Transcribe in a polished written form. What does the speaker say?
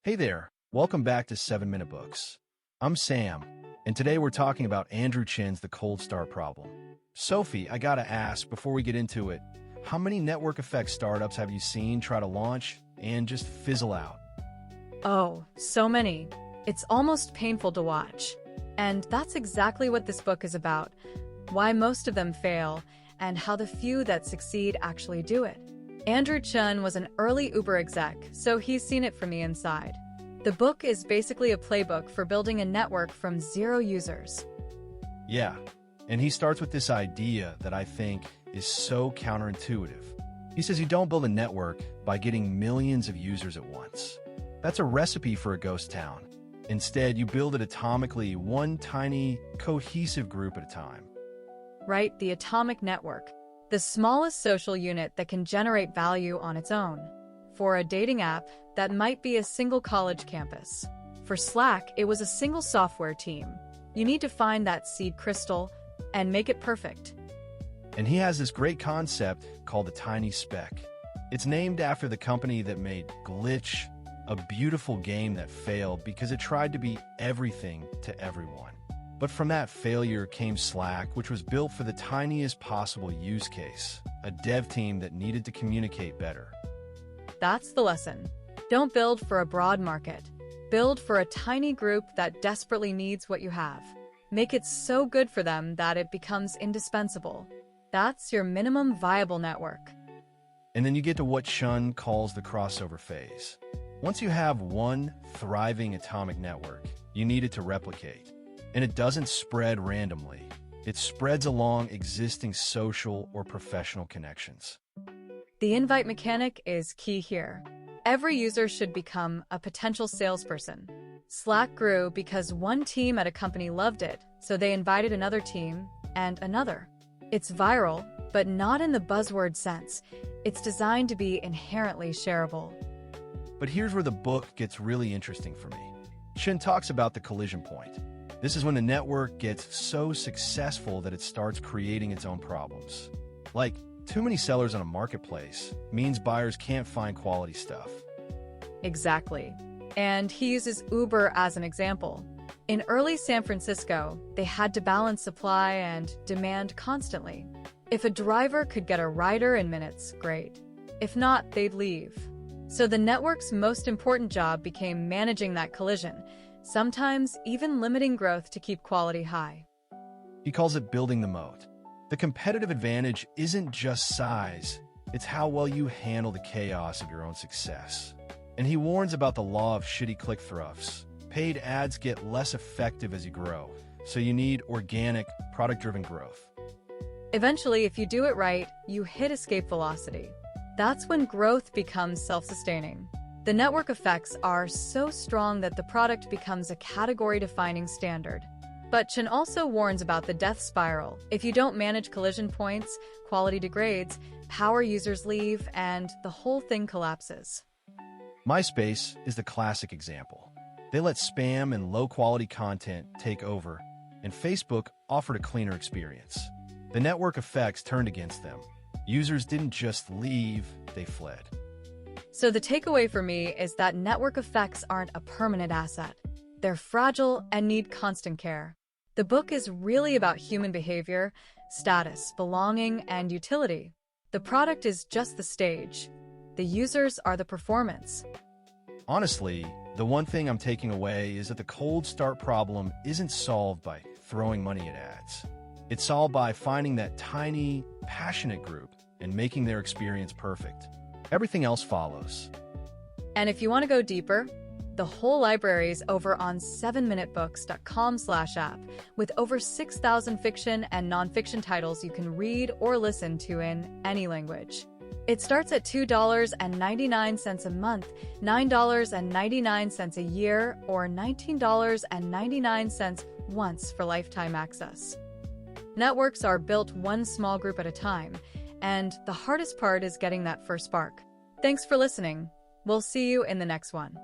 Hey there, welcome back to 7 Minute Books. I'm Sam, and today we're talking about Andrew Chen's The Cold Start Problem. Sophie, I gotta ask before we get into it, how many network effect startups have you seen try to launch and just fizzle out? Oh, so many. It's almost painful to watch. And that's exactly what this book is about. Why most of them fail, and how the few that succeed actually do it. Andrew Chen was an early Uber exec, so he's seen it from the inside. The book is basically a playbook for building a network from 0 users. Yeah, and he starts with this idea that I think is so counterintuitive. He says you don't build a network by getting millions of users at once. That's a recipe for a ghost town. Instead, you build it atomically, one tiny, cohesive group at a time. Right, the atomic network. The smallest social unit that can generate value on its own. For a dating app, that might be a single college campus. For Slack, it was a single software team. You need to find that seed crystal and make it perfect. And he has this great concept called the tiny speck. It's named after the company that made Glitch, a beautiful game that failed because it tried to be everything to everyone. But from that failure came Slack, which was built for the tiniest possible use case, a dev team that needed to communicate better. That's the lesson. Don't build for a broad market. Build for a tiny group that desperately needs what you have. Make it so good for them that it becomes indispensable. That's your minimum viable network. And then you get to what Chen calls the crossover phase. Once you have one thriving atomic network, you need it to replicate. And it doesn't spread randomly. It spreads along existing social or professional connections. The invite mechanic is key here. Every user should become a potential salesperson. Slack grew because one team at a company loved it, so they invited another team and another. It's viral, but not in the buzzword sense. It's designed to be inherently shareable. But here's where the book gets really interesting for me. Chen talks about the collision point. This is when the network gets so successful that it starts creating its own problems. Like, too many sellers on a marketplace means buyers can't find quality stuff. Exactly. And he uses Uber as an example. In early San Francisco, they had to balance supply and demand constantly. If a driver could get a rider in minutes, great. If not, they'd leave. So the network's most important job became managing that collision, sometimes even limiting growth to keep quality high. He calls it building the moat. The competitive advantage isn't just size, it's how well you handle the chaos of your own success. And he warns about the law of shitty click-throughs. Paid ads get less effective as you grow, so you need organic, product-driven growth. Eventually, if you do it right, you hit escape velocity. That's when growth becomes self-sustaining. The network effects are so strong that the product becomes a category-defining standard. But Chen also warns about the death spiral. If you don't manage collision points, quality degrades, power users leave, and the whole thing collapses. MySpace is the classic example. They let spam and low-quality content take over, and Facebook offered a cleaner experience. The network effects turned against them. Users didn't just leave, they fled. So the takeaway for me is that network effects aren't a permanent asset. They're fragile and need constant care. The book is really about human behavior, status, belonging, and utility. The product is just the stage. The users are the performance. Honestly, the one thing I'm taking away is that the cold start problem isn't solved by throwing money at ads. It's solved by finding that tiny, passionate group and making their experience perfect. Everything else follows. And if you want to go deeper, the whole library is over on 7minutebooks.com/app with over 6,000 fiction and nonfiction titles you can read or listen to in any language. It starts at $2.99 a month, $9.99 a year, or $19.99 once for lifetime access. Networks are built one small group at a time, and the hardest part is getting that first spark. Thanks for listening. We'll see you in the next one.